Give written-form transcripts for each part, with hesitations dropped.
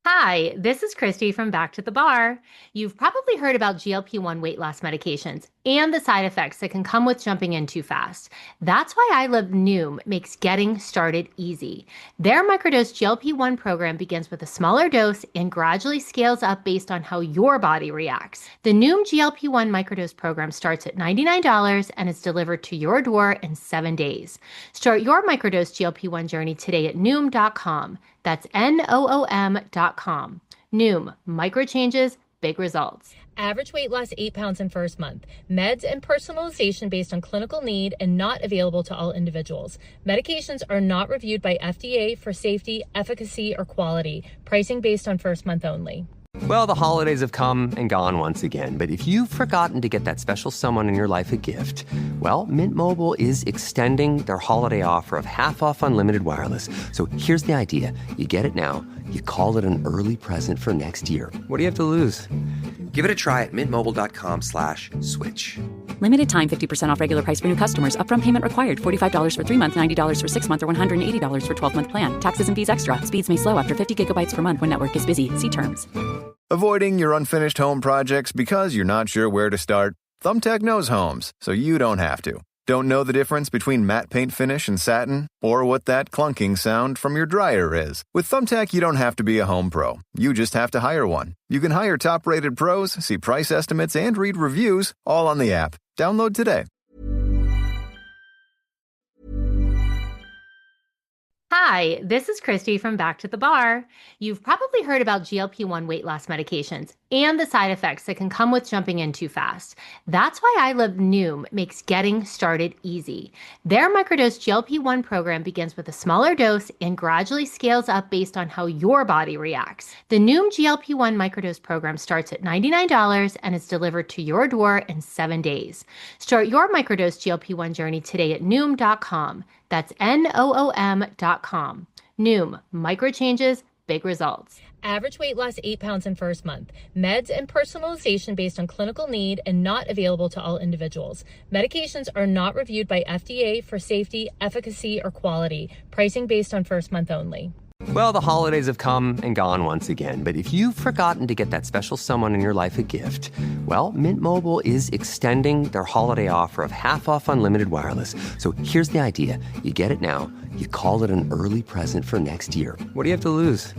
Hi, this is Christy from Back to the Bar. You've probably heard about GLP-1 weight loss medications and the side effects that can come with jumping in too fast. That's why I Love Noom makes getting started easy. Their microdose GLP-1 program begins with a smaller dose and gradually scales up based on how your body reacts. The Noom GLP-1 microdose program starts at $99 and is delivered to your door in 7 days. Start your microdose GLP-1 journey today at Noom.com. That's Noom.com. Noom, micro changes, big results. Average weight loss 8 pounds in first month. Meds and personalization based on clinical need and not available to all individuals. Medications are not reviewed by FDA for safety, efficacy, or quality. Pricing based on first month only. Well, the holidays have come and gone once again, but if you've forgotten to get that special someone in your life a gift, well, Mint Mobile is extending their holiday offer of half off unlimited wireless. So here's the idea. You get it now, you call it an early present for next year. What do you have to lose? Give it a try at mintmobile.com/switch. Limited time 50% off regular price for new customers. Upfront payment required. $45 for 3 months, $90 for 6 months, or $180 for 12-month plan. Taxes and fees extra. Speeds may slow after 50 gigabytes per month when network is busy. See terms. Avoiding your unfinished home projects because you're not sure where to start? Thumbtack knows homes, so you don't have to. Don't know the difference between matte paint finish and satin? Or what that clunking sound from your dryer is? With Thumbtack, you don't have to be a home pro. You just have to hire one. You can hire top-rated pros, see price estimates, and read reviews all on the app. Download today. Hi, this is Christy from Back to the Bar. You've probably heard about GLP-1 weight loss medications and the side effects that can come with jumping in too fast. That's why I Love Noom makes getting started easy. Their microdose GLP-1 program begins with a smaller dose and gradually scales up based on how your body reacts. The Noom GLP-1 microdose program starts at $99 and is delivered to your door in 7 days. Start your microdose GLP-1 journey today at Noom.com. That's Noom.com. Noom, micro changes, big results. Average weight loss 8 pounds in first month. Meds and personalization based on clinical need and not available to all individuals. Medications are not reviewed by FDA for safety, efficacy, or quality. Pricing based on first month only. Well, the holidays have come and gone once again, but if you've forgotten to get that special someone in your life a gift, well, Mint Mobile is extending their holiday offer of half off unlimited wireless. So here's the idea. You get it now, you call it an early present for next year. What do you have to lose?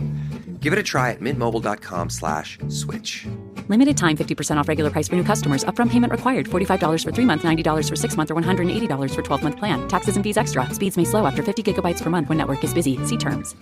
Give it a try at mintmobile.com/switch. Limited time 50% off regular price for new customers. Upfront payment required. $45 for 3 months, $90 for 6 months, or $180 for 12-month plan. Taxes and fees extra. Speeds may slow after 50 gigabytes per month when network is busy. See terms.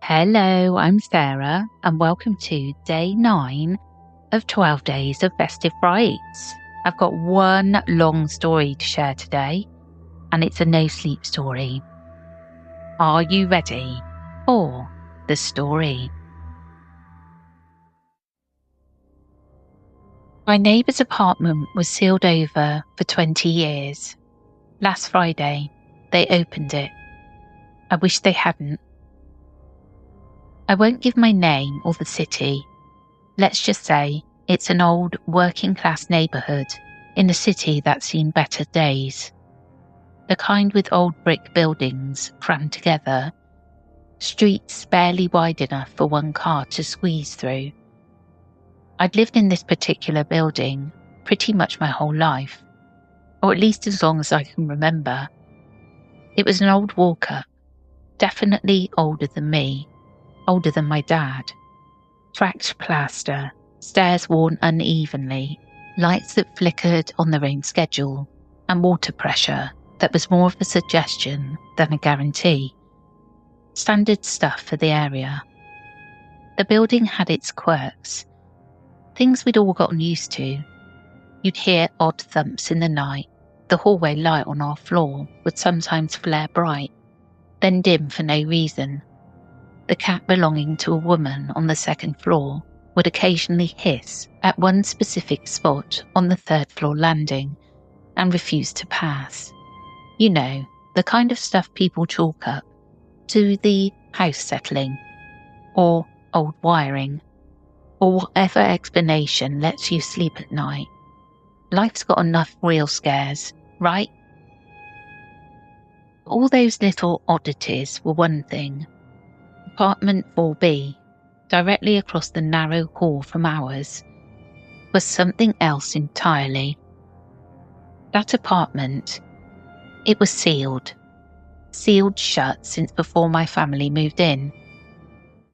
Hello, I'm Sarah, and welcome to day 9 of 12 days of Festive Frights. I've got one long story to share today, and it's a no-sleep story. Are you ready for the story? My neighbour's apartment was sealed over for 20 years. Last Friday, they opened it. I wish they hadn't. I won't give my name or the city. Let's just say it's an old working-class neighbourhood in a city that's seen better days. The kind with old brick buildings crammed together, streets barely wide enough for one car to squeeze through. I'd lived in this particular building pretty much my whole life, or at least as long as I can remember. It was an old walker, definitely older than me. Older than my dad. Cracked plaster, stairs worn unevenly, lights that flickered on their own schedule, and water pressure that was more of a suggestion than a guarantee. Standard stuff for the area. The building had its quirks, things we'd all gotten used to. You'd hear odd thumps in the night. The hallway light on our floor would sometimes flare bright. then dim for no reason. The cat belonging to a woman on the second floor would occasionally hiss at one specific spot on the third floor landing and refuse to pass. You know, the kind of stuff people chalk up to the house settling, or old wiring, or whatever explanation lets you sleep at night. Life's got enough real scares, right? All those little oddities were one thing. Apartment 4B, directly across the narrow hall from ours, was something else entirely. That apartment, it was sealed shut since before my family moved in.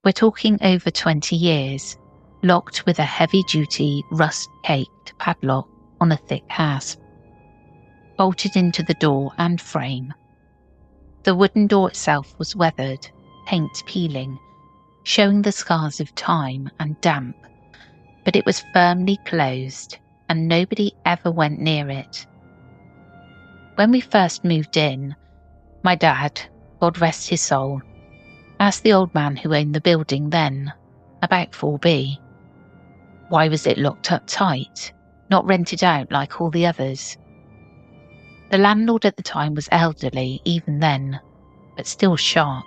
We're talking over 20 years, locked with a heavy-duty, rust-caked padlock on a thick hasp, bolted into the door and frame. The wooden door itself was weathered, paint peeling, showing the scars of time and damp, but it was firmly closed and nobody ever went near it. When we first moved in, my dad, God rest his soul, asked the old man who owned the building then, about 4B, why was it locked up tight, not rented out like all the others? The landlord at the time was elderly even then, but still sharp.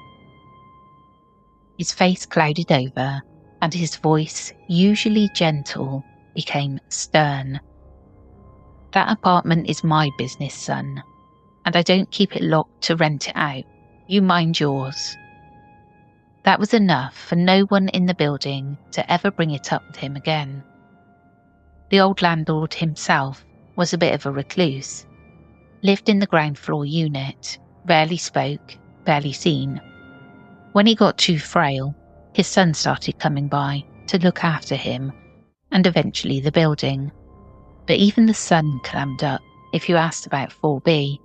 His face clouded over, and his voice, usually gentle, became stern. That apartment is my business, son, and I don't keep it locked to rent it out. You mind yours. That was enough for no one in the building to ever bring it up with him again. The old landlord himself was a bit of a recluse, lived in the ground floor unit, rarely spoke, barely seen. When he got too frail, his son started coming by to look after him and eventually the building. But even the son clammed up if you asked about 4B.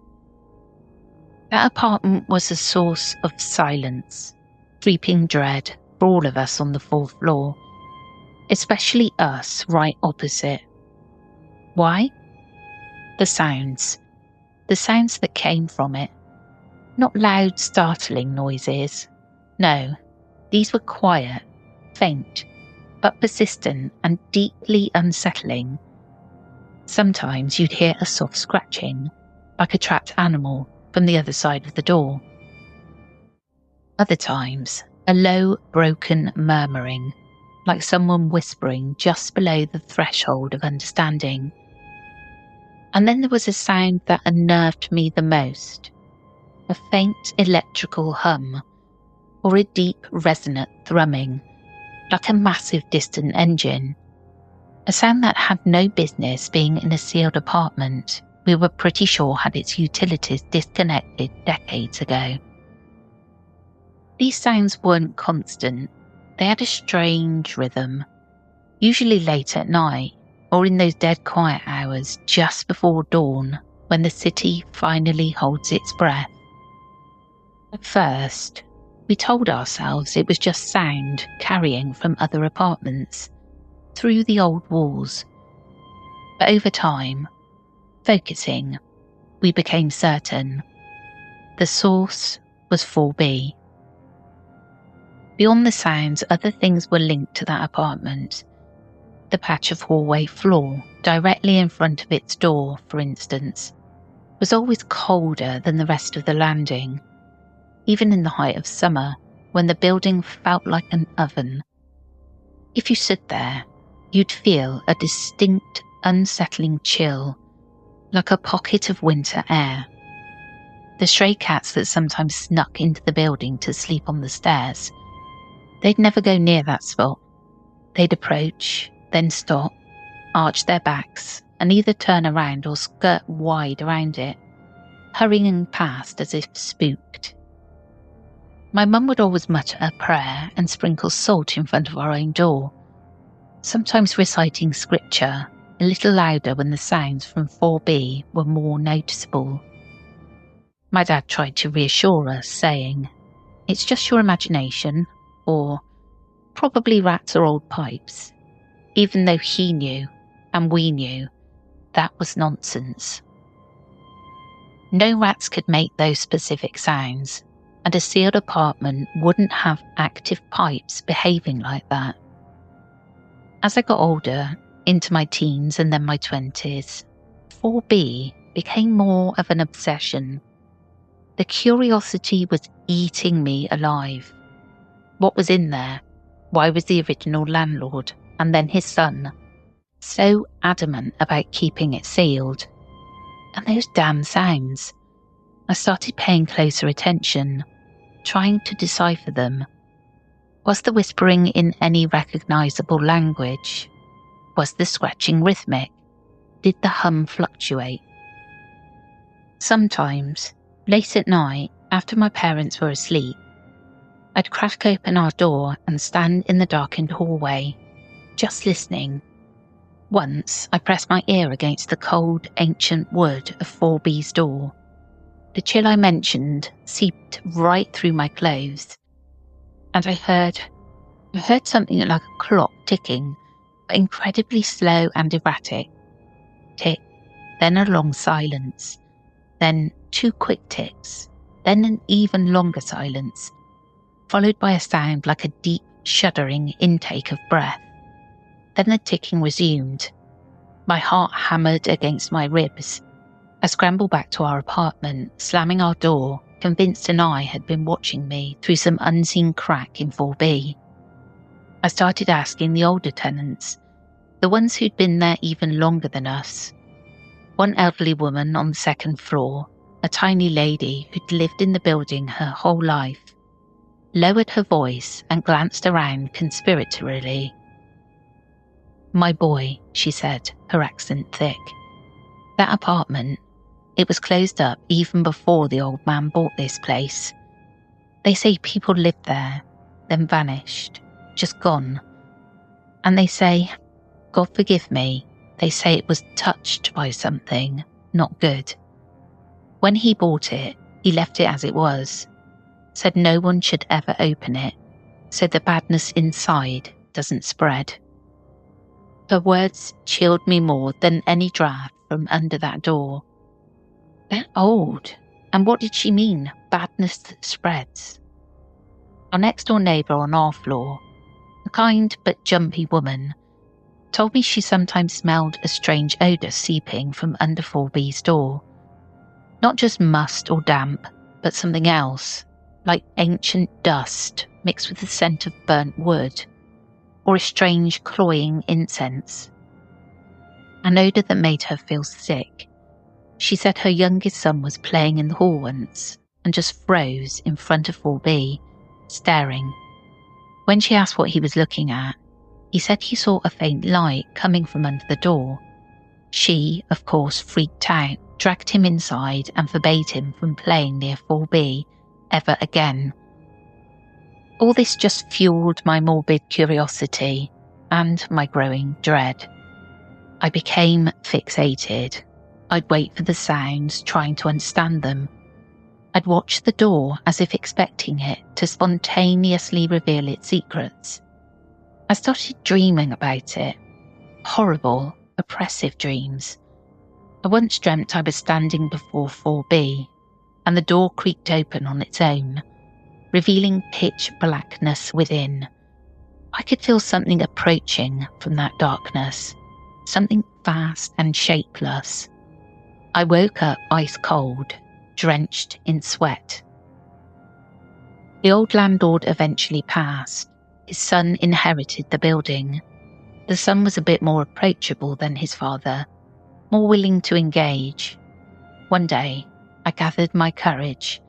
That apartment was a source of silence, creeping dread for all of us on the fourth floor, especially us right opposite. Why? The sounds that came from it. Not loud, startling noises. No, these were quiet, faint, but persistent and deeply unsettling. Sometimes you'd hear a soft scratching, like a trapped animal, from the other side of the door. Other times, a low, broken murmuring, like someone whispering just below the threshold of understanding. And then there was a sound that unnerved me the most, a faint electrical hum, or a deep resonant thrumming, like a massive distant engine. A sound that had no business being in a sealed apartment we were pretty sure had its utilities disconnected decades ago. These sounds weren't constant. They had a strange rhythm, usually late at night or in those dead quiet hours just before dawn when the city finally holds its breath. At first, we told ourselves it was just sound carrying from other apartments through the old walls. But over time, focusing, we became certain the source was 4B. Beyond the sounds, other things were linked to that apartment. The patch of hallway floor directly in front of its door, for instance, was always colder than the rest of the landing, even in the height of summer when the building felt like an oven. If you stood there, you'd feel a distinct, unsettling chill, like a pocket of winter air. The stray cats that sometimes snuck into the building to sleep on the stairs, they'd never go near that spot. They'd approach, then stop, arch their backs, and either turn around or skirt wide around it, hurrying past as if spooked. My mum would always mutter a prayer and sprinkle salt in front of our own door, sometimes reciting scripture a little louder when the sounds from 4B were more noticeable. My dad tried to reassure us, saying, "It's just your imagination," or "probably rats or old pipes," even though he knew, and we knew, that was nonsense. No rats could make those specific sounds, and a sealed apartment wouldn't have active pipes behaving like that. As I got older, into my teens and then my 20s, 4B became more of an obsession. The curiosity was eating me alive. What was in there? Why was the original landlord, and then his son, so adamant about keeping it sealed? And those damn sounds. I started paying closer attention, trying to decipher them. Was the whispering in any recognisable language? Was the scratching rhythmic? Did the hum fluctuate? Sometimes, late at night, after my parents were asleep, I'd crack open our door and stand in the darkened hallway, just listening. Once, I pressed my ear against the cold, ancient wood of 4B's door. The chill I mentioned seeped right through my clothes, and I heard something like a clock ticking, but incredibly slow and erratic. Tick, then a long silence, then 2 quick ticks, then an even longer silence, followed by a sound like a deep, shuddering intake of breath. Then the ticking resumed. My heart hammered against my ribs. I scrambled back to our apartment, slamming our door, convinced an eye had been watching me through some unseen crack in 4B. I started asking the older tenants, the ones who'd been there even longer than us. One elderly woman on the 2nd floor, a tiny lady who'd lived in the building her whole life, lowered her voice and glanced around conspiratorially. "My boy," she said, her accent thick. "That apartment, it was closed up even before the old man bought this place. They say people lived there, then vanished, just gone. And they say, God forgive me, they say it was touched by something not good. When he bought it, he left it as it was, said no one should ever open it, so the badness inside doesn't spread." Her words chilled me more than any draft from under that door. That old, and what did she mean, badness that spreads? Our next door neighbour on our floor, a kind but jumpy woman, told me she sometimes smelled a strange odour seeping from under 4B's door. Not just must or damp, but something else, like ancient dust mixed with the scent of burnt wood, or a strange cloying incense. An odour that made her feel sick. She said her youngest son was playing in the hall once and just froze in front of 4B, staring. When she asked what he was looking at, he said he saw a faint light coming from under the door. She, of course, freaked out, dragged him inside and forbade him from playing near 4B ever again. All this just fueled my morbid curiosity and my growing dread. I became fixated. I'd wait for the sounds, trying to understand them. I'd watch the door as if expecting it to spontaneously reveal its secrets. I started dreaming about it. Horrible, oppressive dreams. I once dreamt I was standing before 4B, and the door creaked open on its own, revealing pitch blackness within. I could feel something approaching from that darkness, something vast and shapeless. I woke up ice cold, drenched in sweat. The old landlord eventually passed. His son inherited the building. The son was a bit more approachable than his father, more willing to engage. One day, I gathered my courage,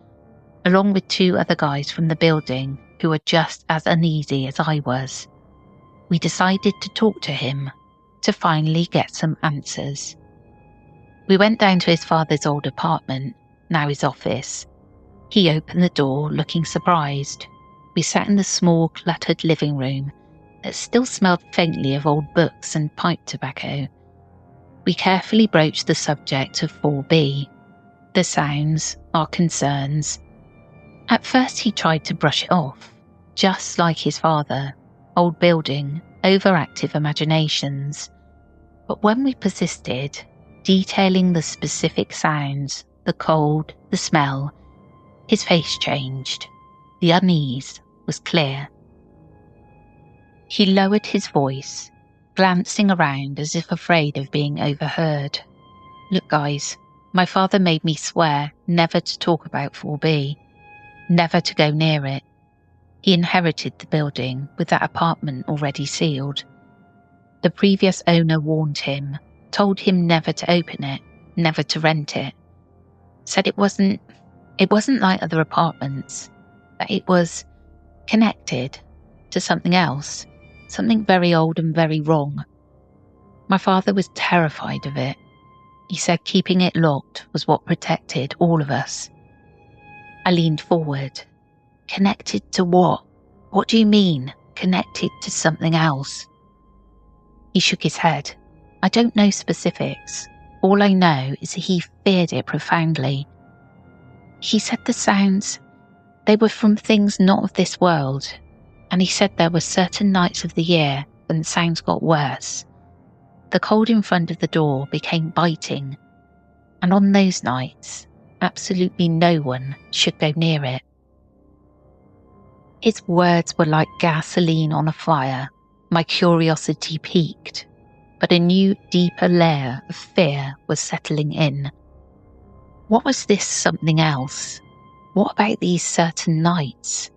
along with 2 other guys from the building who were just as uneasy as I was. We decided to talk to him, to finally get some answers. We went down to his father's old apartment, now his office. He opened the door, looking surprised. We sat in the small, cluttered living room that still smelled faintly of old books and pipe tobacco. We carefully broached the subject of 4B, the sounds, our concerns. At first he tried to brush it off, just like his father, old building, overactive imaginations. But when we persisted, detailing the specific sounds, the cold, the smell, His face changed. The unease was clear. He lowered his voice, glancing around as if afraid of being overheard. Look, guys, my father made me swear never to talk about 4B, never to go near it. He inherited the building with that apartment already sealed. The previous owner warned him, told him never to open it, never to rent it. Said it wasn't like other apartments, that it was connected to something else, something very old and very wrong. My father was terrified of it. He said keeping it locked was what protected all of us. I leaned forward. Connected to what? What do you mean, connected to something else? He shook his head. I don't know specifics. All I know is he feared it profoundly. He said the sounds, they were from things not of this world, and he said there were certain nights of the year when the sounds got worse. The cold in front of the door became biting, and on those nights, absolutely no one should go near it. His words were like gasoline on a fire. My curiosity peaked, but a new, deeper layer of fear was settling in. What was this something else? What about these certain nights?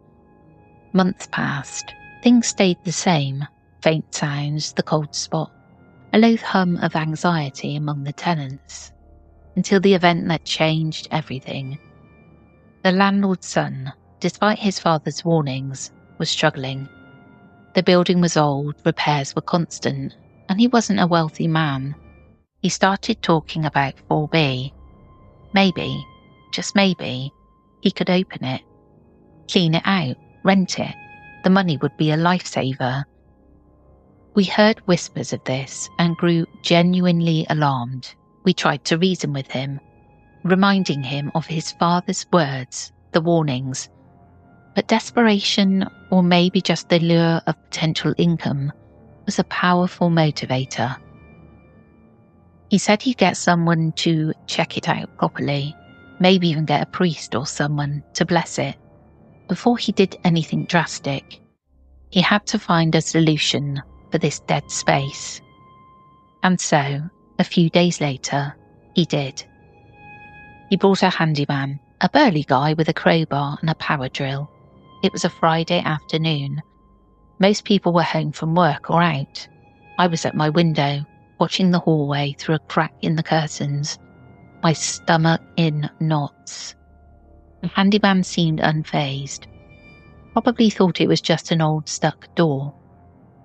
Months passed. Things stayed the same. Faint sounds, the cold spot, a low hum of anxiety among the tenants, until the event that changed everything. The landlord's son, despite his father's warnings, was struggling. The building was old, repairs were constant, and he wasn't a wealthy man. He started talking about 4B. Maybe, just maybe, he could open it, clean it out, rent it. The money would be a lifesaver. We heard whispers of this and grew genuinely alarmed. We tried to reason with him, reminding him of his father's words, the warnings. But desperation, or maybe just the lure of potential income, was a powerful motivator. He said he'd get someone to check it out properly, maybe even get a priest or someone to bless it. Before he did anything drastic, he had to find a solution for this dead space. And so, a few days later, he did. He brought a handyman, a burly guy with a crowbar and a power drill. It was a Friday afternoon. Most people were home from work or out. I was at my window, watching the hallway through a crack in the curtains, my stomach in knots. The handyman seemed unfazed. Probably thought it was just an old stuck door.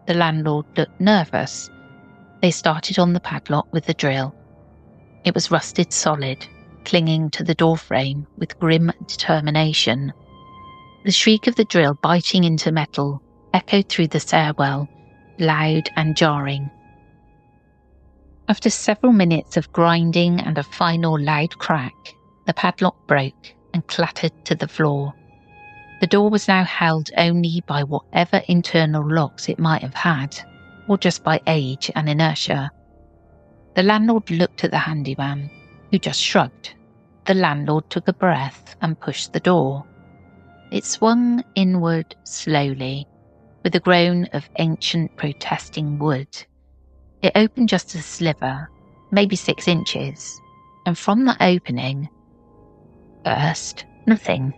The landlord looked nervous. They started on the padlock with the drill. It was rusted solid, clinging to the doorframe with grim determination. The shriek of the drill biting into metal echoed through the stairwell, loud and jarring. After several minutes of grinding and a final loud crack, the padlock broke and clattered to the floor. The door was now held only by whatever internal locks it might have had, or just by age and inertia. The landlord looked at the handyman, who just shrugged. The landlord took a breath and pushed the door. It swung inward slowly, with a groan of ancient protesting wood. It opened just a sliver, maybe 6 inches, and from the opening, first, nothing,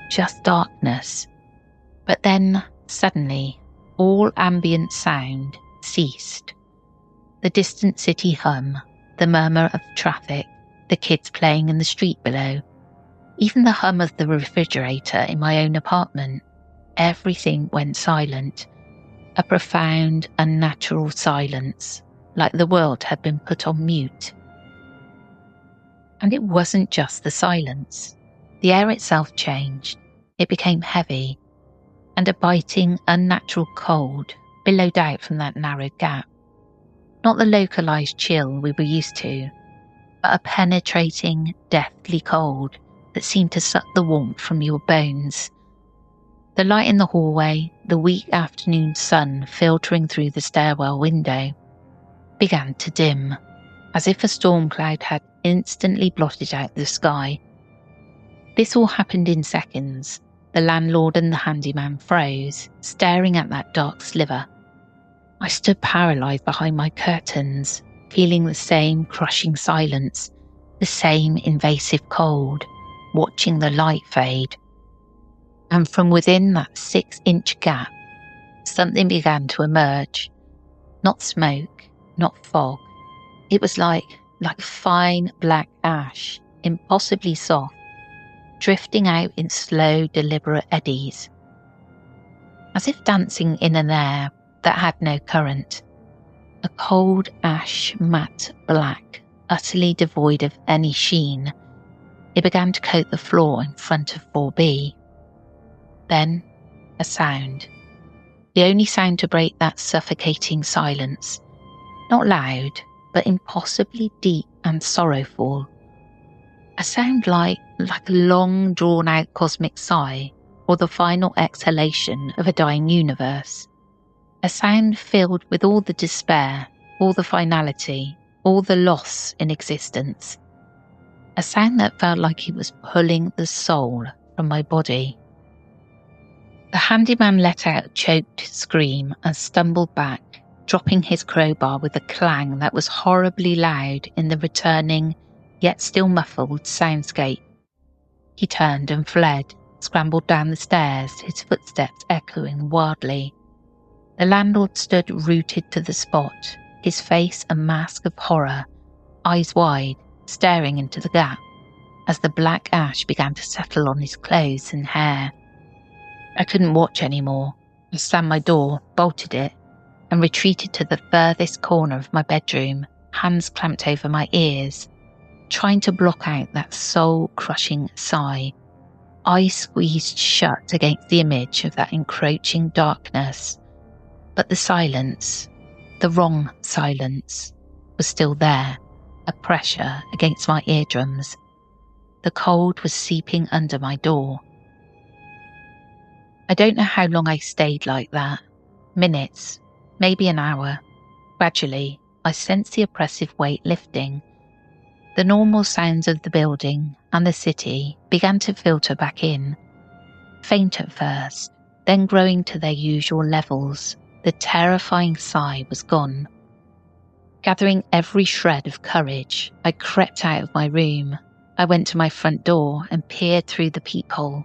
just darkness. But then, suddenly, all ambient sound ceased. The distant city hum, the murmur of traffic, the kids playing in the street below, even the hum of the refrigerator in my own apartment. Everything went silent, a profound, unnatural silence, like the world had been put on mute. And it wasn't just the silence. The air itself changed. It became heavy, and a biting, unnatural cold billowed out from that narrowed gap. Not the localised chill we were used to, but a penetrating, deathly cold that seemed to suck the warmth from your bones. The light in the hallway, the weak afternoon sun filtering through the stairwell window, began to dim, as if a storm cloud had instantly blotted out the sky. This all happened in seconds. The landlord and the handyman froze, staring at that dark sliver. I stood paralysed behind my curtains, feeling the same crushing silence, the same invasive cold, watching the light fade. And from within that 6-inch gap, something began to emerge. Not smoke, not fog. It was like fine black ash, impossibly soft, drifting out in slow, deliberate eddies, as if dancing in an air that had no current. A cold ash matte black, utterly devoid of any sheen. It began to coat the floor in front of 4B. Then, a sound. The only sound to break that suffocating silence. Not loud, but impossibly deep and sorrowful. A sound like a long drawn-out cosmic sigh, or the final exhalation of a dying universe. A sound filled with all the despair, all the finality, all the loss in existence. A sound that felt like it was pulling the soul from my body. The handyman let out a choked scream and stumbled back, dropping his crowbar with a clang that was horribly loud in the returning, yet still muffled soundscape. He turned and fled, scrambled down the stairs, his footsteps echoing wildly. The landlord stood rooted to the spot, his face a mask of horror, eyes wide, staring into the gap, as the black ash began to settle on his clothes and hair. I couldn't watch anymore. I slammed my door, bolted it, and retreated to the furthest corner of my bedroom, hands clamped over my ears, trying to block out that soul-crushing sigh, eyes squeezed shut against the image of that encroaching darkness. But the silence, the wrong silence, was still there, a pressure against my eardrums. The cold was seeping under my door. I don't know how long I stayed like that. Minutes, maybe an hour. Gradually, I sensed the oppressive weight lifting. The normal sounds of the building and the city began to filter back in. Faint at first, then growing to their usual levels. The terrifying sigh was gone. Gathering every shred of courage, I crept out of my room. I went to my front door and peered through the peephole.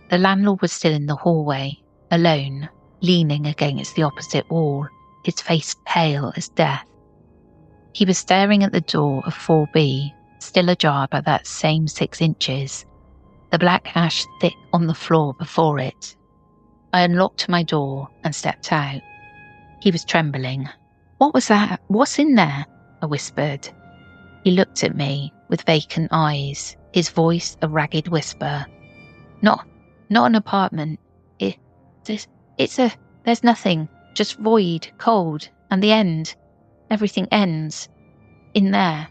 The landlord was still in the hallway, alone, leaning against the opposite wall, his face pale as death. He was staring at the door of 4B, still ajar by that same 6 inches, the black ash thick on the floor before it. I unlocked my door and stepped out. He was trembling. "What was that? What's in there?" I whispered. He looked at me with vacant eyes, his voice a ragged whisper. Not an apartment. There's nothing, just void, cold, and the end. Everything ends. In there."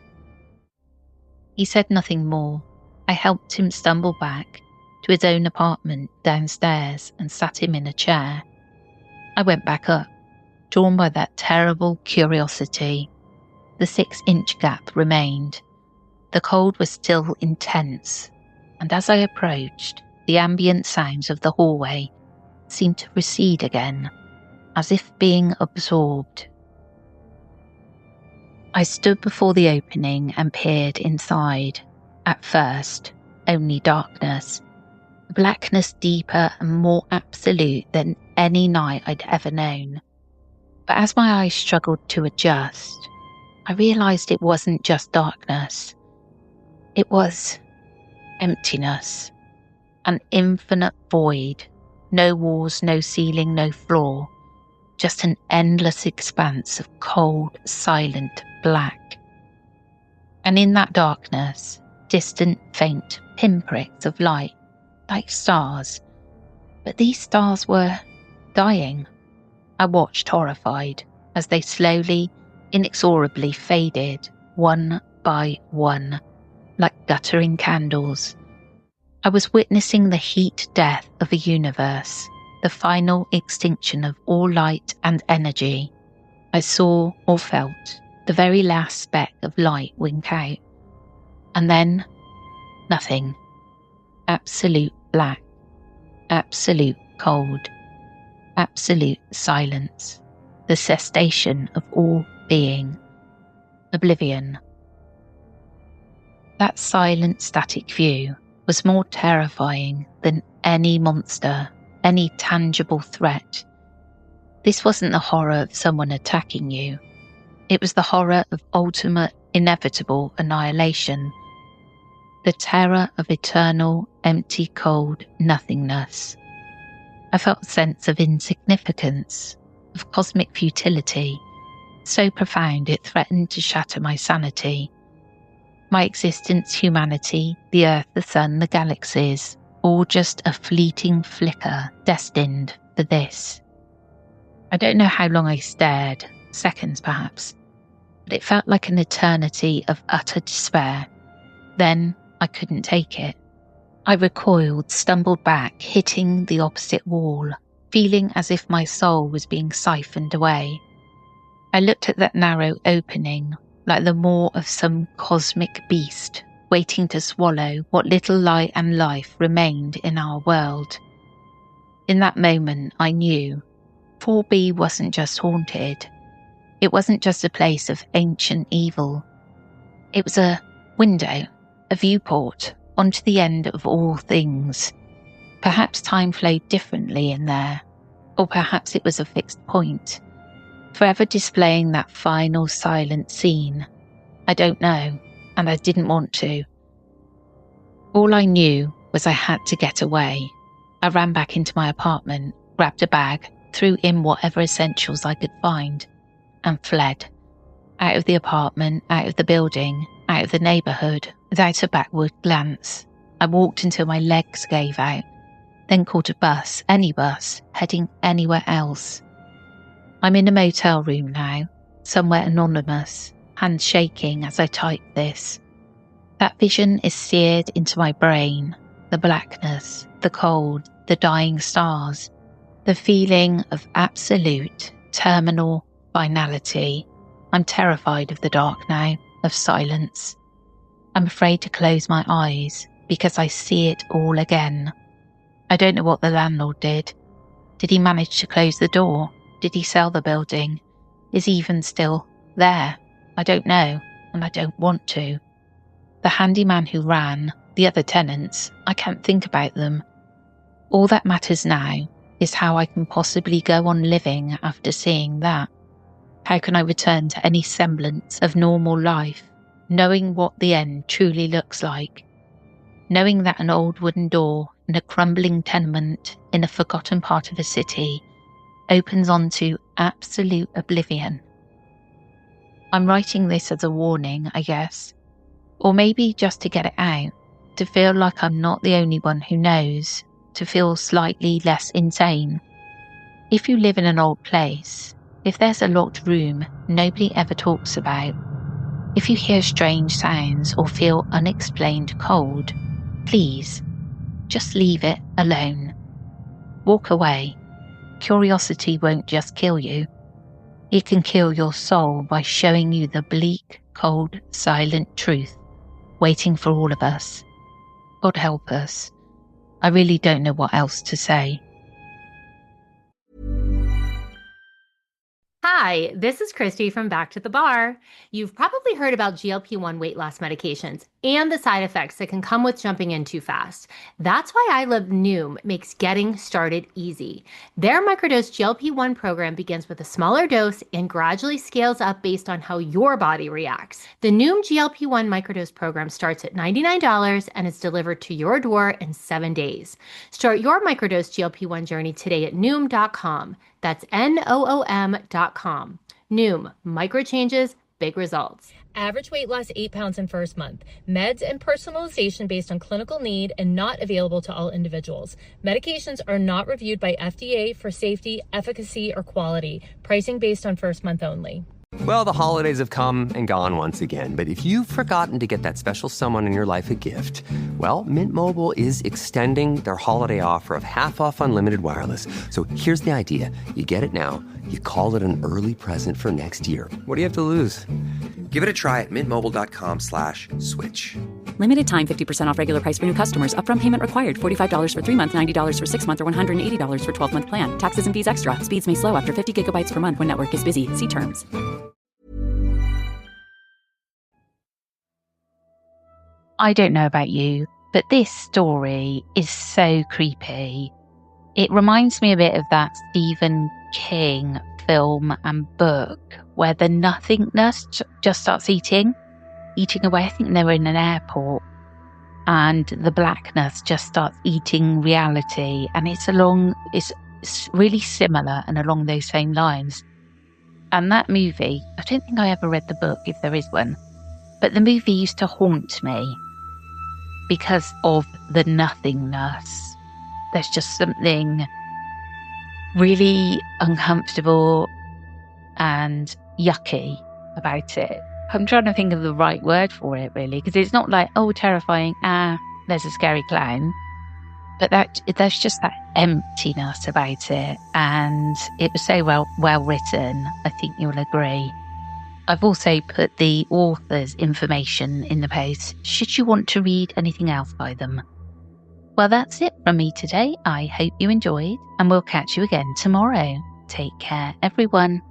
He said nothing more. I helped him stumble back to his own apartment downstairs and sat him in a chair. I went back up, drawn by that terrible curiosity. The 6-inch gap remained. The cold was still intense, and as I approached, the ambient sounds of the hallway seemed to recede again, as if being absorbed. I stood before the opening and peered inside. At first, only darkness. Blackness deeper and more absolute than any night I'd ever known. But as my eyes struggled to adjust, I realised it wasn't just darkness. It was emptiness. An infinite void. No walls, no ceiling, no floor. Just an endless expanse of cold, silent black. And in that darkness, distant, faint pinpricks of light, like stars. But these stars were dying. I watched horrified as they slowly, inexorably faded, one by one, like guttering candles. I was witnessing the heat death of a universe, the final extinction of all light and energy. I saw or felt the very last speck of light wink out. And then, nothing. absolute black, absolute cold, absolute silence, the cessation of all being, oblivion. That silent, static view was more terrifying than any monster, any tangible threat. This wasn't the horror of someone attacking you. It was the horror of ultimate, inevitable annihilation. The terror of eternal, empty, cold nothingness. I felt a sense of insignificance, of cosmic futility, so profound it threatened to shatter my sanity. My existence, humanity, the earth, the sun, the galaxies, all just a fleeting flicker destined for this. I don't know how long I stared, seconds perhaps, but it felt like an eternity of utter despair. Then I couldn't take it. I recoiled, stumbled back, hitting the opposite wall, feeling as if my soul was being siphoned away. I looked at that narrow opening, like the maw of some cosmic beast, waiting to swallow what little light and life remained in our world. In that moment, I knew 4B wasn't just haunted. It wasn't just a place of ancient evil. It was a window, a viewport, onto the end of all things. Perhaps time flowed differently in there, or perhaps it was a fixed point, forever displaying that final silent scene. I don't know, and I didn't want to. All I knew was I had to get away. I ran back into my apartment, grabbed a bag, threw in whatever essentials I could find, and fled. Out of the apartment, out of the building, out of the neighbourhood, without a backward glance. I walked until my legs gave out, then caught a bus, any bus, heading anywhere else. I'm in a motel room now, somewhere anonymous, hands shaking as I type this. That vision is seared into my brain, the blackness, the cold, the dying stars, the feeling of absolute, terminal finality. I'm terrified of the dark now, of silence. I'm afraid to close my eyes because I see it all again. I don't know what the landlord did. Did he manage to close the door? Did he sell the building? Is he even still there? I don't know, and I don't want to. The handyman who ran, the other tenants, I can't think about them. All that matters now is how I can possibly go on living after seeing that. How can I return to any semblance of normal life, knowing what the end truly looks like? Knowing that an old wooden door in a crumbling tenement in a forgotten part of a city opens onto absolute oblivion. I'm writing this as a warning, I guess, or maybe just to get it out, to feel like I'm not the only one who knows, to feel slightly less insane. If you live in an old place, if there's a locked room nobody ever talks about, if you hear strange sounds or feel unexplained cold, please, just leave it alone. Walk away. Curiosity won't just kill you. It can kill your soul by showing you the bleak, cold, silent truth waiting for all of us. God help us. I really don't know what else to say. Hi, this is Christy from Back to the Bar. You've probably heard about GLP-1 weight loss medications and the side effects that can come with jumping in too fast. That's why I Love Noom makes getting started easy. Their microdose GLP-1 program begins with a smaller dose and gradually scales up based on how your body reacts. The Noom GLP-1 microdose program starts at $99 and is delivered to your door in 7 days. Start your microdose GLP-1 journey today at Noom.com. That's Noom.com. Noom, micro changes, big results. Average weight loss 8 pounds in first month. Meds and personalization based on clinical need and not available to all individuals. Medications are not reviewed by FDA for safety, efficacy, or quality. Pricing based on first month only. Well, the holidays have come and gone once again, but if you've forgotten to get that special someone in your life a gift, well, Mint Mobile is extending their holiday offer of half off unlimited wireless. So here's the idea. You get it now, you call it an early present for next year. What do you have to lose? Give it a try at mintmobile.com/switch. Limited time 50% off regular price for new customers. Upfront payment required. $45 for 3 months, $90 for 6 months, or $180 for 12-month plan. Taxes and fees extra. Speeds may slow after 50 gigabytes per month when network is busy. See terms. I don't know about you, but this story is so creepy. It reminds me a bit of that Stephen King film and book where the nothingness just starts eating away. I think they were in an airport and the blackness just starts eating reality. And it's really similar and along those same lines. And that movie, I don't think I ever read the book, if there is one, but the movie used to haunt me because of the nothingness. There's just something really uncomfortable and yucky about it. I'm trying to think of the right word for it, really, because it's not like, oh, terrifying, there's a scary clown. But there's just that emptiness about it. And it was so well written, I think you'll agree. I've also put the author's information in the post, should you want to read anything else by them. Well, that's it from me today. I hope you enjoyed, and we'll catch you again tomorrow. Take care, everyone.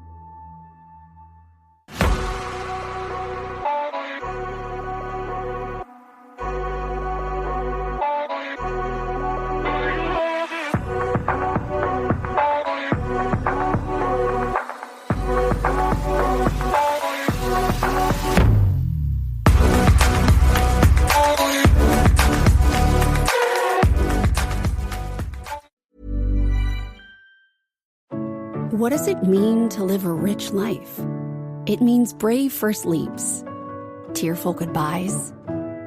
What does it mean to live a rich life? It means brave first leaps, tearful goodbyes,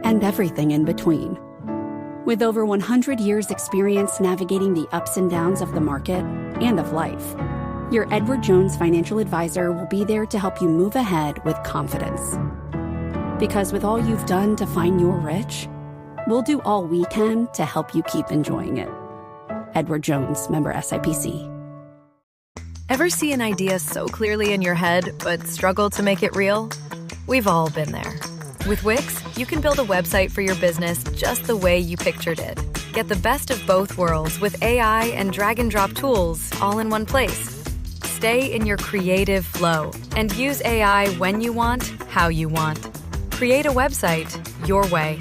and everything in between. With over 100 years' experience navigating the ups and downs of the market and of life, your Edward Jones financial advisor will be there to help you move ahead with confidence. Because with all you've done to find your rich, we'll do all we can to help you keep enjoying it. Edward Jones, member SIPC. Ever see an idea so clearly in your head, but struggle to make it real? We've all been there. With Wix, you can build a website for your business just the way you pictured it. Get the best of both worlds with AI and drag-and-drop tools all in one place. Stay in your creative flow and use AI when you want, how you want. Create a website your way.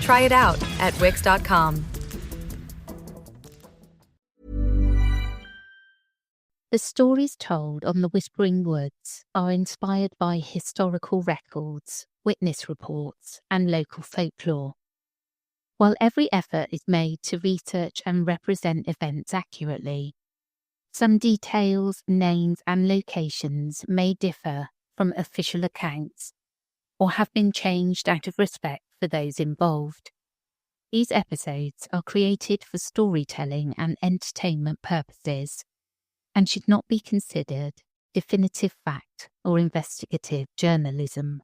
Try it out at Wix.com. The stories told on the Whispering Woods are inspired by historical records, witness reports, and local folklore. While every effort is made to research and represent events accurately, some details, names, and locations may differ from official accounts or have been changed out of respect for those involved. These episodes are created for storytelling and entertainment purposes and should not be considered definitive fact or investigative journalism.